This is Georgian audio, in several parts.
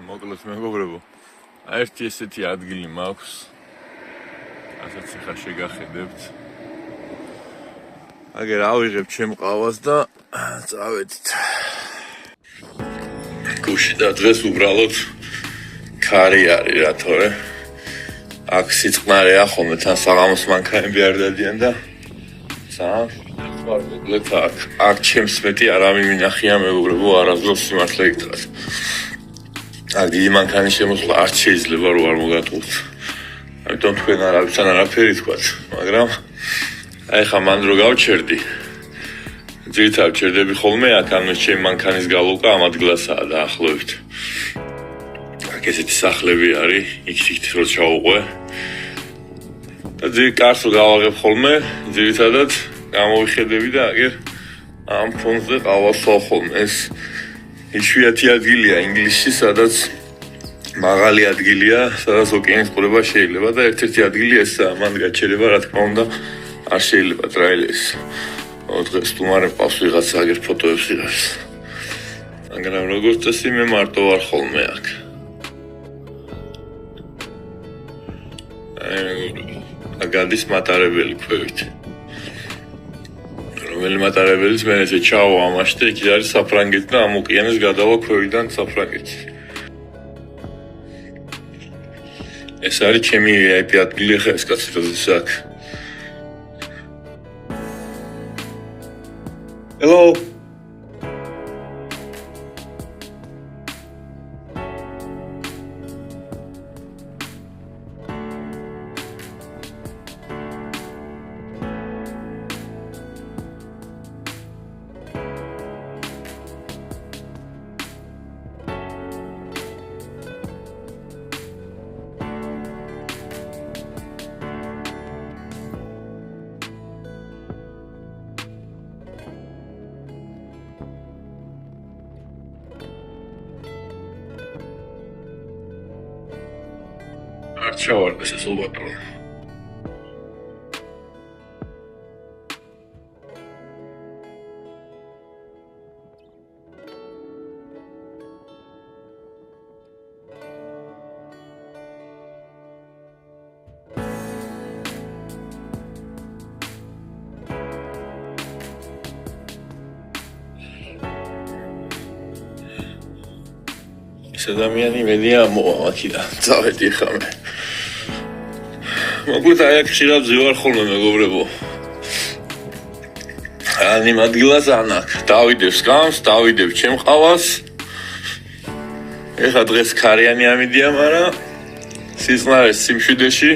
მოკლედ მეგობრებო, ერთი ესეთი ადგილი მაქვს, რასაც ახლა შეგახედებთ. აგერ ავიღებ ჩემ ყავას და წავედით. გუში და დღეს უბრალოდ ქარი არის რა თორე. აქ სიწყნარეა ხოლმე თან საღამოს მანქანები არ დადიან და მოკლედ აქ ჩემს მეტი არ ამიმინახია მეგობრებო, არასდროს სიმართლე გითხრათ. აქ დიდი მანქანის შემოსვლა არ შეიძლება რომ არ მოგატყუთ. ამიტომ თქვენ არავისთან არაფერი თქვათ, მაგრამ აი ხა მან რო გავჩერდი. ძირითადად ჩერდები ხოლმე აქ ამ ჩემი მანქანის გალოკა ამ ადგილასაა დაახლოებით. აქ ესეთი სახლები არის, იქ რო ჩაუყვე. და კარს რო გავაღებ ხოლმე, ძირითადად გამოვიხედები და აგერ ამ ფონზე ყავასვავ ხოლმე. ეს იშვიათი ადგილია ინგლისში, სადაც მაღალი ადგილია, სადაც ოკეანის ყურება შეიძლება და ერთ-ერთი ადგილი ესაა, მან გაჩერება რა თქმა უნდა არ შეიძლება ტრაილერის. დღეს თუმარე ყავს ვიღაცა აგერ ფოტოებს იღებს. მაგრამ როგორც წესი მე მარტო ვარ ხოლმე აქ. გადის მატარებელი ქვევით. რომელი მატარებელიც მე ესე ჩავა ამაში და იქ არის საფრანგეთი და ამ ოკეანეს გადავა ქვევიდან საფრანგეთში. ეს არის ჩემი VIP ადგილი ხა ეს კაცი როდის აქ. Hello. არ ჩავარდეს ეს უბატონო. ეს ადამიანი მედია მოამაქიდა. წავედი ხამე. მოკლედ აი აქ ხშირად ვზივარ ხოლმე მეგობრებო. ან იმ ადგილას ან აქ დავიდებ სკამს, დავიდებ ჩემ ყავას. ეხლა დღეს ქარიანი ამიდია, მაგრამ სიწყნარეს სიმშვიდეში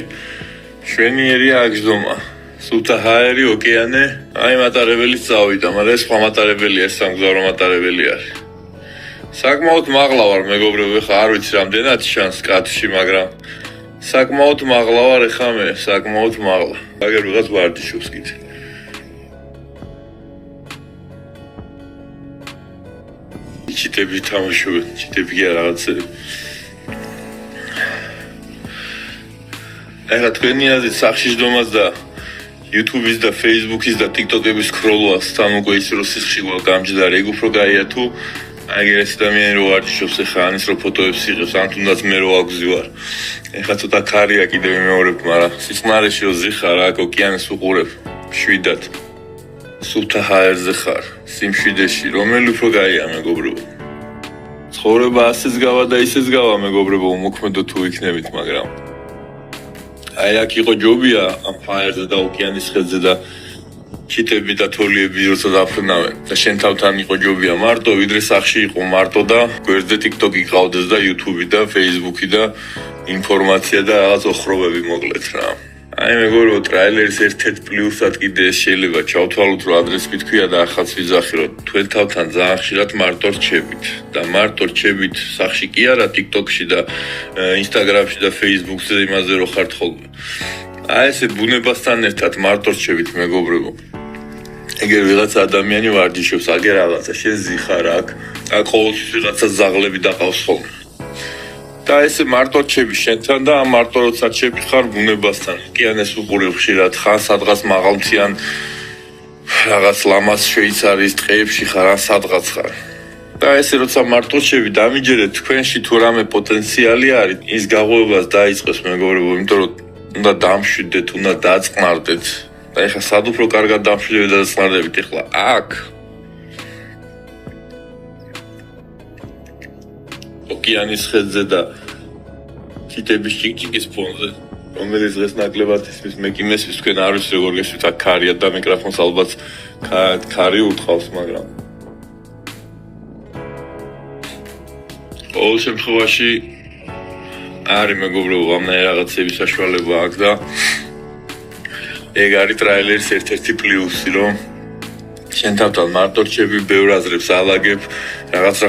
შვენიერია აგზდომა. სუფთა ჰაერი, ოკეანე, აი მატარებელიც წავიდა, მაგრამ ეს სხვა მატარებელია, ეს სამგზავრო მატარებელი არის. საკმაოდ მაღლა ვარ მეგობრებო, ეხლა არ ვიცი რამდენად ჩანს კადრში, მაგრამ საკმაოდ მაღლა ვარ ეხლა მე, საკმაოდ მაღლა. აგერ ვიღაც ვარჯიშობს კიდე. ჩიტები თამაშობენ, ჩიტები კი რაღაცები. ეხლა თქვენი აზრით სახში ჯდომას და YouTube-ის და Facebook-ის და TikTok-ების სკროლვას თან უკვე ის რო სიხში გამჯდარი, ეგ უფრო გაია თუ აგერ ეს ადამიანი რო ვარჯიშობს ეხლა ანის რო ფოტოებს იღებს, ან თუნდაც მე რო აგზივარ. ეხლა ცოტა ქარია კიდე ვიმეორებ, მაგრამ სიწყნარეში რო ზიხარ, აქ ოკეანეს უყურებ, შვიდად. სუფთა ჰაერზე ხარ, სიმშვიდეში, რომელი უფრო გაია მეგობრებო. ცხოვრება ასეც გავა და ისეც გავა მეგობრებო, მოქმედო თუ იქნებით, მაგრამ აი აქ იყო ჯობია ამ ჰაერზე და ოკეანის ხედზე და ჩიტები და თოლიები როცა დაფრნავენ და შენ თავთან იყო ჯობია მარტო, ვიდრე სახში იყო მარტო და გვერდზე TikTok-ი ყავდეს და YouTube-ი და Facebook-ი და ინფორმაცია და რაღაც ოხრობები მოკლედ რა. აი მეგობრებო, ტრაილერის ერთ-ერთ პლუსად კიდე შეიძლება ჩავთვალოთ, რომ ადრესით ქვია და ახაც ვიზახი, რომ თქვენ თავთან ძალიან ხშირად მარტო რჩებით და მარტო რჩებით სახში კი არა, TikTok-ში და Instagram-ში და Facebook-ზე იმაზე რო ხართ ხოლმე. აი ესე ბუნებასთან ერთად მარტო რჩებით მეგობრებო. ეგერ ვიღაცა ადამიანი ვარჯიშობს, აგერ რაღაცა შენ ზიხარ აქ ყოველთვის ვიღაცა ზაღლები დაყავს ხოლმე. და ესე მარტო რჩები შენთან და ამ მარტო როცა რჩები ხარ ბუნებასთან. ოკეანეს უყურებ ხშირად, ხან სადღაც მაღალმთიან რაღაც ლამას შვეიცარიის ტყეებში ხარ, ან სადღაც ხარ. და ესე როცა მარტო შევი დამიჯერეთ თქვენში თუ რამე პოტენციალი არის ის გაღვევას დაიწყეს მეგობრებო იმიტომ რომ უნდა დამშვიდეთ უნდა დაწყნარდეთ და ეხლა სად უფრო კარგად დამშვიდეთ და დაწყნარდებით ეხლა აქ ოკეანის ხეზე და ჩიტების ჭიკჭიკის ფონზე რომელიც დღეს ნაკლებად ისმის მე კი მესმის თქვენ არ ვიცი როგორ გესვით აქ ქარია და მიკროფონს ალბათ ქარი უთხოვს მაგრამ ყოველ შემთხვევაში არის მეგობრებო ამნაირი რაღაცების საშუალება აქვს და ეგ არის ტრაილერის ერთ-ერთი პლუსი რომ შენ თავთან მარტო რჩები ბევრ აზრებს ალაგებ რაღაც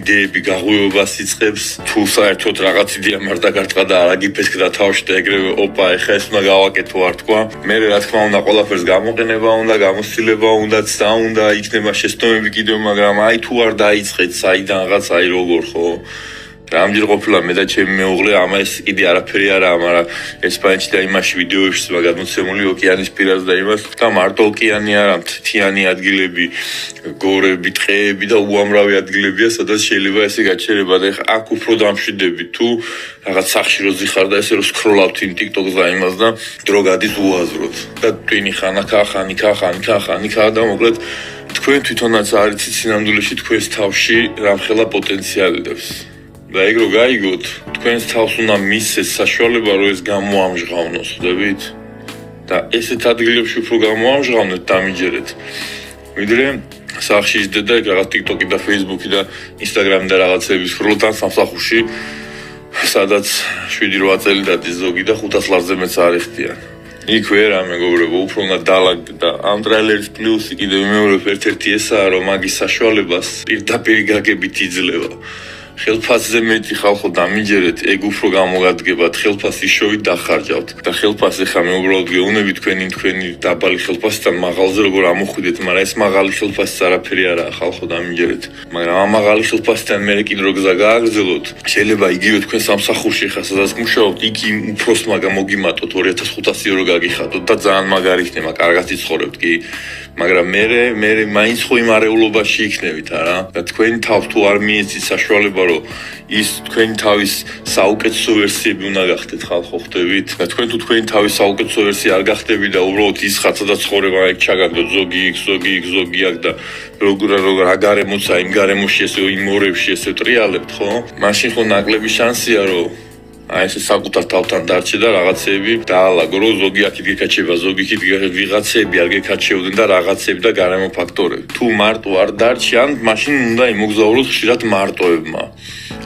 იდეები გაღვივებას იწყებს თუ საერთოდ რაღაც იდეა მარტო გარტყა და არ აგიფესკ და თავში და ეგრევე ოპა ეხა ეს უნდა გავაკეთო არ თქვა მე რა თქმა უნდა ყველაფერს გამოყენება უნდა გამოცდილება უნდაც და უნდა იქნება შეცდომები კიდევ მაგრამ აი თუ არ დაიწყეთ საიდანღაც აი როგორ ხო რამდენი ყოფილა მე და ჩემი მეუღლე ამას კიდე არაფერი არაა მაგრამ ესპანეთში და იმაში ვიდეოებში მაგამოცემული ოკეანის პირას და იმას და მარტო ოკეანი არა მთიანი ადგილები გორები ტყეები და უამრავი ადგილებია სადაც შეიძლება ესე გაჩერება და ეხა აქ უფრო დამშვიდები თუ რაღაც სახში რო ზიხარ და ესე რო სკროლავთ იმ TikTok-ს და იმას და დრო გადის უაზროდ და ტვინი ხანიკა და მოკლედ თქვენ თვითონაც არიცით სინამდვილეში თქვენს თავში რამხელა პოტენციალი დევს და ეგ რო გაიგოთ, თქვენს თავს უნდა მისცეს საშუალება, რომ ეს გამოამჟღავნოს, ხვდებით? და ესეთ ადგილებში უფრო გამოამჟღავნეთ, დამიჯერეთ. ვიდრე სახში ისდეთ და რაღაც TikTok-ი და Facebook-ი და Instagram-ი და რაღაცები სკროლთან სამსახურში, სადაც 7-8 წელი დადის ზოგი და 500 ლარზე მეც არ ეხტიან. იქ ვერ ამეგობრებო, უფრო უნდა დალაგდეთ და ამ ტრაილერის პლუსი კიდევ ვიმეორებ ერთ-ერთი ესაა, რომ მაგის საშუალებას პირდაპირ გაგებით იძლევა. ხელფასზე მეტი ხალხო დამიჯერეთ, ეგ უფრო გამოგადგებათ, ხელფასი შოვით დახარჯავთ და ხელფასი ხა მე უბრალოდ გეუბნები თქვენი დაბალი ხელფასთან მაღალზე როგორ ამოხვიდეთ, მაგრამ ეს მაღალი ხელფასი არაფერი არაა ხალხო დამიჯერეთ. მაგრამ ამ მაღალი ხელფასთან მე კიდე რო გზა გააგრძელოთ, შეიძლება იგივე თქვენ სამსახურში ხა სადაც მუშაობთ, იქ უფროს მოგიმატოთ 2500 ეურო გაგიხადოთ და ძალიან მაგარი იქნება, კარგად იცხოვრებთ კი. მაგრამ მე მაინც ხო იმ არეულობაში იქნებით არა და თქვენი თავს თუ არ მიეცით საშუალება რომ ის თქვენი თავის საუკეთესო ვერსიები უნდა გახდეთ ხალხო ხვდებით და თქვენ თუ თქვენი თავის საუკეთესო ვერსია არ გახდები და უბრალოდ ის ხაცა და ცხოვრება ეგ ჩაგაგდოთ ზოგი აქ და როგორ აგარემოცა იმ გარემოში ესე იმ ორებში ესე ტრიალებთ ხო მაშინ ხო ნაკლები შანსია რომ აი ეს საკუთარ თავთან დარჩე და რაღაცეები დაალაგო რომ ზოგი აქეთ გეკაჩება ზოგი იქით ვიღაცები არ გეკაჩევდნენ და რაღაცები და გარემო ფაქტორები თუ მარტო არ დარჩი ან მაშინ უნდა იმოგზაუროს ხშირად მარტოებმა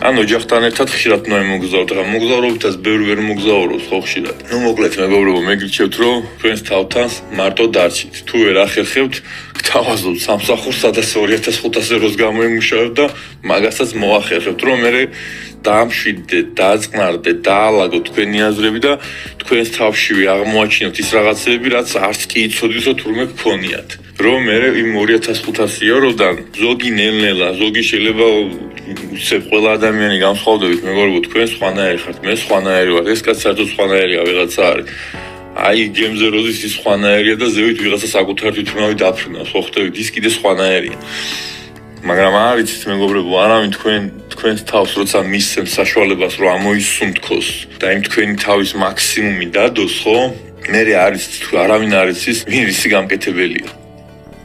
ან ოჯახთან ერთად ხშირად უნდა იმოგზაუროთ რა მოგზაურობითაც ბევრი ვერ მოგზაურობს ხო ხშირად ნუ მოკლედ მეგობრებო მე გირჩევთ რომ თქვენს თავთან მარტო დარჩით თუ ვერ ახერხებთ გთავაზობთ სამსახურს სადაც 2500 ევროს გამოიმუშავებთ და მაგასაც მოახერხებთ რომ მე დამშვიდეთ, დაწყნარდეთ, დაალაგოთ თქვენი აზრები და თქვენს თავშივე აღმოაჩინოთ ის რაღაცები, რაც არც კი იცოდით, თურმე გქონიათ. რომ მე იმ 2500 ევროდან ზოგი ნელ-ნელა, ზოგი შეიძლება უცებ ყველა ადამიანი განსხვავდებით, მეგობრებო, თქვენ სხვანაირი ხართ, მე სხვანაირი ვარ, ეს კაც საერთოდ სხვანაირია, ვიღაცა არის. აი გემზე როდის ის სხვანაირია და ზევით ვიღაცა საკუთარ თვითმფრინავი დაფრინავს, ხო ხვდებით, ის კიდე სხვანაირია. მაგრამ არ ვიცით მეგობრებო, არავინ თქვენს თავს როცა მისცემს საშუალებას რომ ამოისუნთქოს და იმ თქვენი თავის მაქსიმუმი დადოს, ხო? მე არის თუ არავინ არ იცის, ვინ ისი გამკეთებელია.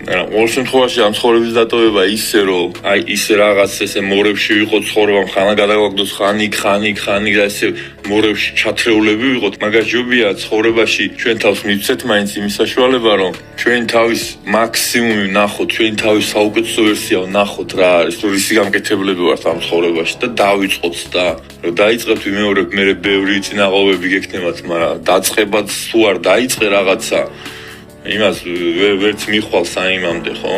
მაგრამ ყოველ შემთხვევაში ამ ცხოვრების დატოვება ისე რომ აი ისე რაღაც ესე მორებში ვიყოთ ცხოვრება ხანა გადაგვაგდოს ხანი და ესე მორებში ჩათრეულები ვიყოთ, მაგას ჯობია ცხოვრებაში ჩვენ თავს მივცეთ მაინც იმის საშუალება რომ ჩვენ თავის მაქსიმუმი ვნახოთ, ჩვენ თავის საუკეთესო ვერსია ვნახოთ რა არის, თუ ისი გამკეთებლები ვართ ამ ცხოვრებაში და დავიწყოთ და რომ დაიწყებთ ვიმეორებ მე ბევრი წინაღობები გექნებათ, მაგრამ დაწყებად თუ არ დაიწყე რაღაცა იმას ვერც მიხვალ საიმამდე, ხო?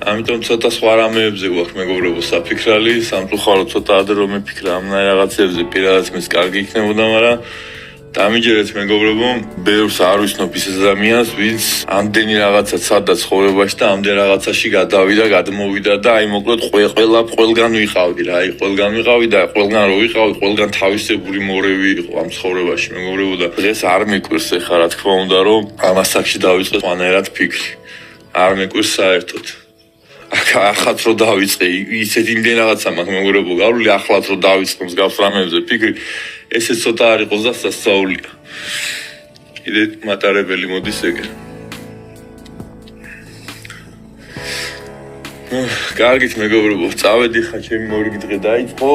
ამიტომ ცოტა სხვა რამეებზე გვაქვს მეგობრებო საფიქრალი, სამწუხაროდ ცოტა ადრე რომ მიფიქრა ამ რაღაცებზე, პირადად მეც კარგი იქნებოდა, მაგრამ დამიჯერეთ მეგობრებო, ბევრს არ ვიცნობ ის ადამიანს, ვინც ამდენი რაღაცა ცადა ცხოვრებაში და ამდენ რაღაცაში გადავიდა, გადმოვიდა და აი მოკლედ ყველგან ვიყავდი რა, აი ყველგან ვიყავი და ყველგან რო ვიყავი, ყველგან თავისებური მორევი იყო ამ ცხოვრებაში მეგობრებო და დღეს არ მეკვირს ეხლა რა თქმა უნდა რომ ამას აქში დავიწყე სხვანაირად ფიქრი. არ მეკვირს საერთოდ. ახაც რო დავიწყე ისეთი იმდენ რაღაცა მაქვს მეგობრებო გავლილი ახლაც რო დავიწყე მსგავს რამებზე ფიქრი ესე ცოტა არ იყოს და სასწაულია კიდე მატარებელი მოდის ეგრე კარგით მეგობრებო წავედი ხა ჩემი მორიგი დღე დაიწყო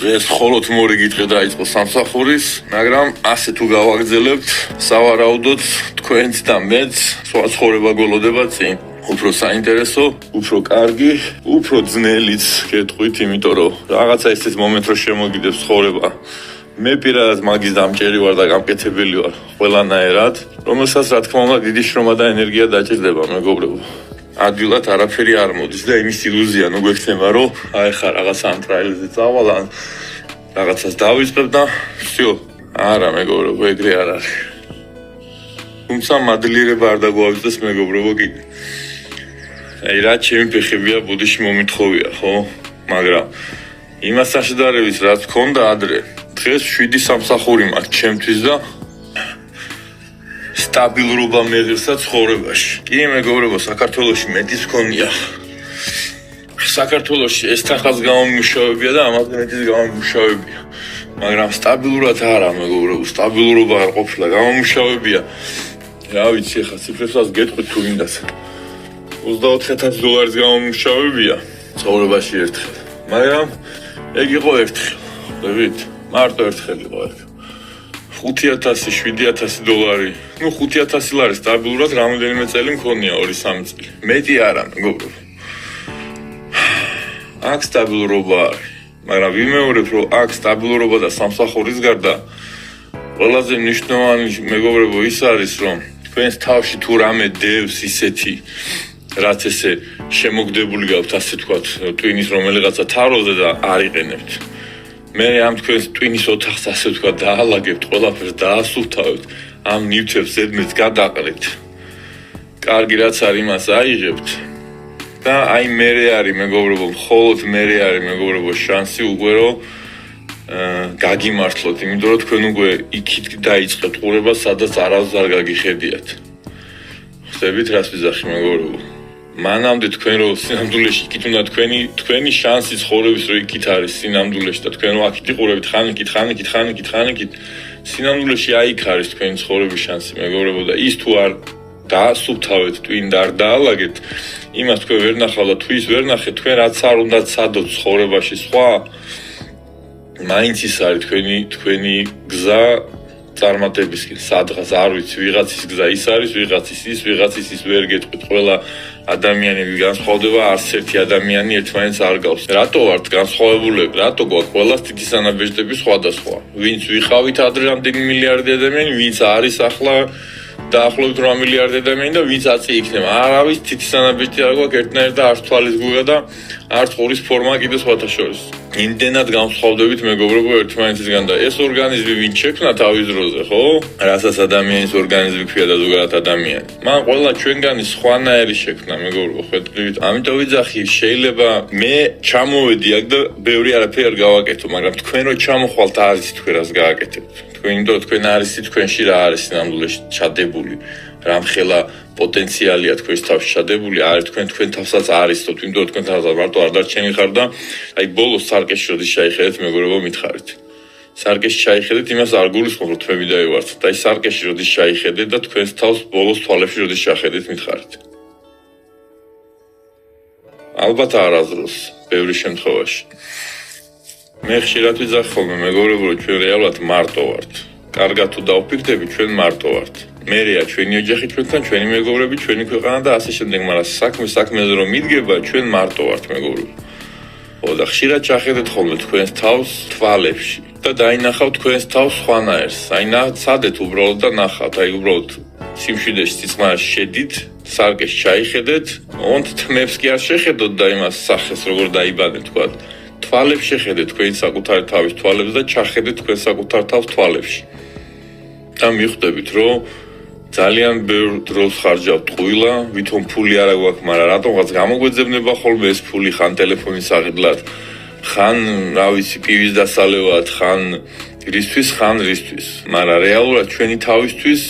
დღეს მხოლოდ მორიგი დღე დაიწყო სამსახურის მაგრამ ასე თუ გავაგრძელებთ სავარაუდოდ თქვენც და მეც სხვა ცხოვრება გველოდება წინ უფრო საინტერესო, უფრო კარგი, უფრო ძნელიც გეტყვით, იმიტომ რომ რაღაცა ესეც მომენტ რო შემოგიდებს ცხოვრება. მე პირადად მაგის დამჭერი ვარ და გამკეთებელი ვარ ყველანაირად, რომელსაც რა თქმა უნდა დიდი შრომა და ენერგია დაჭირდება, მეგობრებო. ადვილად არაფერი არ მოდის და იმის ილუზია ნუ გვექნება, რომ აი ხა რაღაცა ამ ტრაილზე წავალ ან რაღაცას დავიწყებ და всё. არა, მეგობრებო, ეგრე არ არის. თუმცა მადლიერება არ დაგვავიწყდეს, მეგობრებო, კიდე. აი რა ჩემი ფეხებია ბუდიში მომითხოვია ხო მაგრამ იმასთან შედარებით რაც გქონდა ადრე დღეს 7 სამსახური მაქვს ჩემთვის და სტაბილურობა მეღირსა ცხოვრებაში კი მეგობრებო საქართველოში მეტის გქონია საქართველოში ეს თანხას გამომუშავებია და ამაზე მეტის გამომუშავებია მაგრამ სტაბილურად არა მეგობრებო სტაბილურობა არ ყოფილა გამომუშავებია რა ვიცი ხა ციფრებსაც გეტყვით თუ მინდას $24,000 გამომუშავებია ცხოვრებაში ერთხელ. მაგრამ ეგ იყო ერთხელ. ხვდებით? მარტო ერთხელ იყო ეგ. $5,000, $7,000. ნუ $5,000 სტაბილურად რამოდენიმე წელი მქონია 2-3 წელი. მეტი არა, მეგობრებო. აქ სტაბილურობა არის. მაგრამ ვიმეორებ, რომ აქ სტაბილურობა და სამსახურის გარდა ყველაზე მნიშვნელოვანი მეგობრებო ის არის, რომ თქვენს თავში თუ რამე დევს ისეთი რაც ესე შემოგდებული გაქვთ ასე თქვათ ტვინის რომელიღაცა თაროზე და არ იყენებთ. მე ამ თქვენს ტვინის ოთახს ასე თქვათ დაალაგებთ, ყველაფერს დაასუფთავებთ, ამ ნივთებს ზედმეტს გადაყრეთ. კარგი რაც არის იმას აიღებთ და აი მერე არის მეგობრებო, მხოლოდ მერე არის მეგობრებო შანსი უკვე რომ გაგიმართლოთ, იმიტომ რომ თქვენ უკვე იქით დაიწყებთ ყურება, სადაც არავის არ გაგიხედიათ. ხდებით რას ვიზახი მეგობრებო? მანამდე თქვენ რო სინამდვილეში იქით უნდა თქვენი შანსი ცხოვრების რო იქით არის სინამდვილეში და თქვენ რო აქეთ იყურებით ხანიკით სინამდვილეში აი იქ არის თქვენი ცხოვრების შანსი მეგობრებო და ის თუ არ დაასუფთავეთ twin და არ დაალაგეთ იმას თქვენ ვერ ნახავთ და თუ ის ვერ ნახეთ თქვენ რაც არ უნდა ცადოთ ცხოვრებაში სხვა მაინც ის არის თქვენი გზა წარმატებისკენ სადღაც არ ვიცი ვიღაცის გზა ის არის ვიღაცის ის ვერ გეტყვით ყველა ადამიანები განსხვავდება არც ერთი ადამიანი ერთმანეთს არ გავს რატო ვართ განსხვავებულები რატო გვაქვს ყველას თითის ანაბეჭდები სხვადასხვა ვინც ვიყავით ადრე რამდენი მილიარდი ადამიანი ვინც არის ახლა დაახლოებით 8 მილიარდი ადამიანი და ვინც აწი იქნება არავის თითის ანაბეჭდი არ გვაქვს ერთნაირად და არც თვალის გუგა და არც ყურის ფორმა კიდე სხვათა შორის იმდენად განსხვავდებით მეგობრებო ერთმანეთისგან და ეს ორგანიზმი ვინ შექმნა თავის დროზე ხო? რასაც ადამიანის ორგანიზმი ქვია და ზოგადად ადამიანი. მან ყველა ჩვენგანი სხვანაირი შექმნა მეგობრებო ხედავთ. ამიტომ ვიძახი შეიძლება მე ჩამოვედი აქ და ბევრი არაფერი არ გავაკეთო, მაგრამ თქვენ რო ჩამოხვალთ არის თქვენ რას გააკეთებთ. თქვენ იმიტომ თქვენ არის თქვენში რა არის ნამდვილად ჩადებული. რამხელა პოტენციალია თქვენს თავში ჩადებული, არის თქვენ თავსაც არისთოთ, იმიტომ თქვენ თავსაც მარტო არ დარჩენი ხარ და აი ბოლოს სარკეში როდის ჩაიხედეთ, მეგობრებო, მითხარით. სარკეში ჩაიხედეთ, იმას არ გულისხმობ, რომ თქვენ მიდაივართ. და აი სარკეში როდის ჩაიხედეთ და თქვენს თავს ბოლოს თვალებში როდის ჩახედეთ, მითხარით. ალბათ არასდროს, ბევრი შემთხვევაში. მე ხშირად ვიძახი ხოლმე, მეგობრებო, რომ ჩვენ რეალურად მარტო ვართ. კარგად თუ დავფიქრდები, ჩვენ მარტო ვართ. მერეა ჩვენი ოჯახი ჩვენთან, ჩვენი მეგობრები, ჩვენი ქვეყანა და ასე შემდეგ, მაგრამ საქმეზე რომ მიდგება, ჩვენ მარტო ვართ მეგობრებო. ხო და ხშირად ჩახედეთ ხოლმე თქვენს თავს თვალებში და დაინახავთ თქვენს თავს სხვანაირს. აი ნაცადეთ უბრალოდ და ნახავთ, აი უბრალოდ სიმშვიდეში სიწყნარში შედით, სარკეში ჩაიხედეთ, ონთ თმებს კი არ შეხედოთ და იმას სახეს როგორ დაიბადეთ თქვა. თვალებს შეხედეთ თქვენი საკუთარი თავის თვალებს და ჩახედეთ თქვენ საკუთარ თავს თვალებში. და მიხვდებით რომ ძალიან ბევრ დროს ხარჯავთ ყვილა, ვითომ ფული არა გვაქვს, მაგრამ რატომღაც გამოგვეძებნება ხოლმე ეს ფული ხან ტელეფონის აღიდლად, ხან რა ვიცი პივის დასალევად, ხან რისთვის ხან რისთვის, მაგრამ რეალურად ჩვენი თავისთვის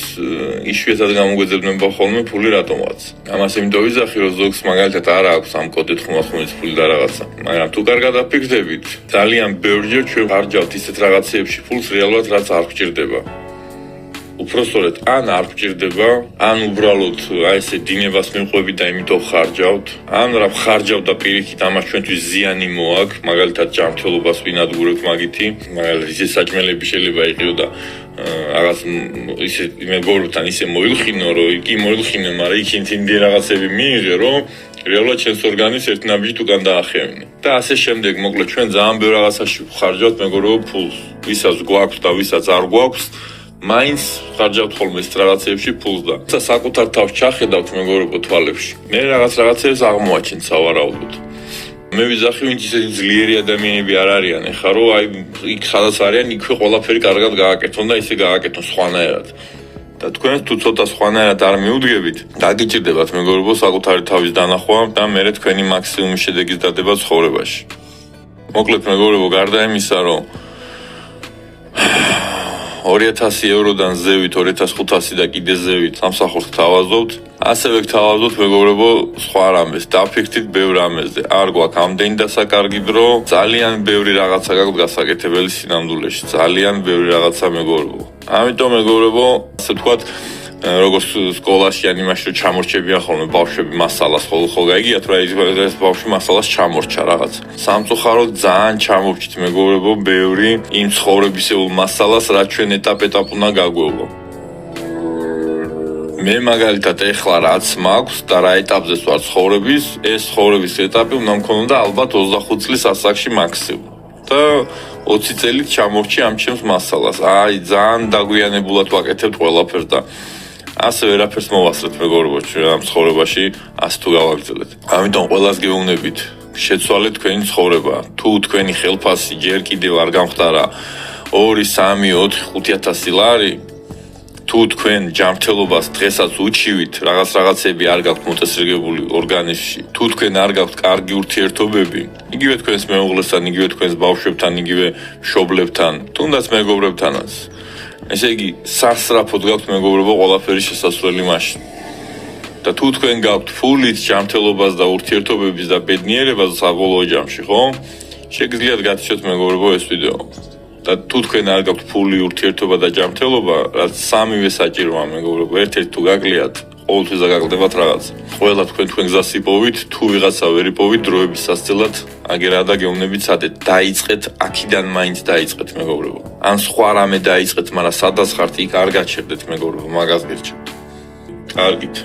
იშვიათად გამოგვეძებნება ხოლმე ფული რატომაც. ამას იმიტომ ვიზახი, რომ ზოგს მაგალითად არ აქვს ამ კოდით ხუმის ფული და რაღაცა. მაგრამ თუ კარგად აფიქრდებით, ძალიან ბევრჯერ ჩვენ ვარჯავთ ისეთ რაღაცეებში ფულს რეალურად რაც არ გვჭირდება. უпростоრეთ, ან არ გვჭირდება, ან უბრალოდ აი ესე დინებას მივყვებით და იმიტომ ხარჯავთ, ან რა ხარჯავთ და პირიქით ამას ჩვენთვის ზიანი მოაქვს, მაგალითად ჯანმრთელობას ვინადგურებთ მაგითი, მაგალითად ისე საჭმელები შეიძლება იყიო და რაღაც ისე მეგობრებთან ისე მოილხინო, რომ იგი მოილხინე, მაგრამ იქით იმდენ რაღაცები მიიღე, რომ რეალურად ჩვენს ორგანიზმს ერთ ნაბიჯით უკან დაახევინე. და ასე შემდეგ, მოკლედ ჩვენ ძალიან ბევრ რაღაცაში ვხარჯავთ მეგობრებო ფულს, ვისაც გვაქვს და ვისაც არ გვაქვს. მაინც ხარჯავთ ხოლმე ეს რაღაცეებში ფულს და საკუთარ თავს ჩახედავთ მეგობრებო თვალებში. მე რაღაცებს აღმოაჩენთ სავარაუდოდ. მე ვიზახი ვინც ისეთი ძლიერი ადამიანები არ არიან, ეხლა რომ აი იქ სადაც არიან, იქვე ყველაფერი კარგად გააკეთონ და ისე გააკეთონ სხვანაირად. და თქვენ თუ ცოტა სხვანაირად არ მიუდგებით, დაგიჭირდებათ მეგობრებო საკუთარი თავის დანახვა და მერე თქვენი მაქსიმუმი შედეგის დადება ცხოვრებაში. მოკლედ მეგობრებო, გარდა იმისა, რომ 2000 ევროდან ზევით 2500 და კიდე ზევით სამსახურს გთავაზობთ, ასევე გთავაზობთ მეგობრებო სხვა რამეს, დაფიქრდით ბევრ რამეზე. არ გვაქვს ამდენი დასაკარგი დრო, ძალიან ბევრი რაღაცა გაქვთ გასაკეთებელი სინამდვილეში, ძალიან ბევრი რაღაცა მეგობრებო. ამიტომ მეგობრებო, ასე ვთქვათ, როგორც სკოლაში ან იმაში რომ ჩამორჩებიან ხოლმე ბავშვები მასალას, ხო გაიგიათ რა ეს ბავშვი მასალას ჩამორჩა რაღაც. სამწუხაროდ ძალიან ჩამორჩით მეგობრებო ბევრი იმ ცხოვრებისეულ მასალას, რაც ჩვენ ეტაპ-ეტაპ უნდა გაგვევლო. მე მაგალითად ეხლა რაც მაქვს და რა ეტაპზეც ვარ ცხოვრების, ეს ცხოვრების ეტაპი უნდა მქონოდა ალბათ 25 წლის ასაკში მაქსიმუმ. და 20 წელით ჩამორჩი ამ ჩემს მასალას. აი ძალიან დაგვიანებულად ვაკეთებთ ყველაფერს და ასე ვერაფერს მოვასწრეთ მეგობრებო ჩვენ ამ ცხოვრებაში ასე თუ გავაგრძელეთ. ამიტომ ყველას გეუბნებით, შეცვალეთ თქვენი ცხოვრება. თუ თქვენი ხელფასი ჯერ კიდევ არ გამხდარა 2, 3, 4, 5000 ლარი, თუ თქვენ ჯანმრთელობას დღესაც უჩივით, რაღაცები არ გაქვთ მოწესრიგებული ორგანიზმში, თუ თქვენ არ გაქვთ კარგი ურთიერთობები, იგივე თქვენს მეუღლესთან, იგივე თქვენს ბავშვებთან, იგივე მშობლებთან, თუნდაც მეგობრებთანაც. ესე იგი, სასწრაფოდ გაქვთ მეგობრებო ყველაფერი შესასვლელი მაშინ. და თუ თქვენ გაქვთ ფულით, ჯანმრთელობას და ურთიერთობების და ბედნიერებას საბოლოო ჯამში, ხო? შეგიძლიათ გათიშოთ მეგობრებო ეს ვიდეო. და თუ თქვენ არ გაქვთ ფული, ურთიერთობა და ჯანმრთელობა, რაც სამივე საჭიროა მეგობრებო, ერთ-ერთი თუ გაგლიათ, ყოველთვის დაგაგდებათ რაღაც. ყველა თქვენ გზას იპოვით, თუ ვიღაცა ვერ იპოვით, დროების სასწელად, აგერა და გეუბნებით სადეთ დაიწყეთ, აქედან მაინც დაიწყეთ მეგობრებო. ან სხვა რამე დაიწყეთ, მაგრამ სადაც ხართ, იქ არ გაჩერდეთ მეგობრებო, მაგას გერჩევთ. კარგით.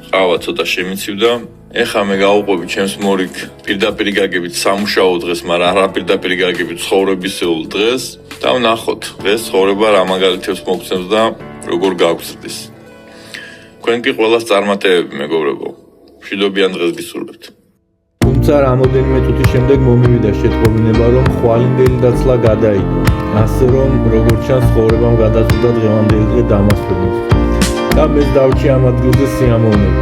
ყავა ცოტა შემიცივდა. ეხლა მე გავუყვები ჩემს მორიგ პირდაპირ გაგებით სამუშაო დღეს, მაგრამ არა პირდაპირ გაგებით ცხოვრებისეულ დღეს და ვნახოთ დღეს ცხოვრება რა მაგალითებს მოგცემს და როგორ გავგზრდის. თქვენ კი ყველას წარმატებები მეგობრებო. მშვიდობიან დღეს გისურვებთ. თუმცა რამოდენიმე წუთის შემდეგ მომივიდა შეტყობინება, რომ ხვალინდელი დაცლა გადაიდო. ასე რომ როგორც ჩანს ცხოვრებამ გადაწყვიტა დღევანდელი დღე დამასწრებოს. და მე დავჭი ამ ადგილზე სიამოვნებით.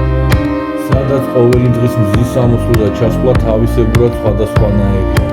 სადაც ყოველი დღის მზის სამოსვლა და ჩასვლა თავისებურად სხვადასხვანაირია.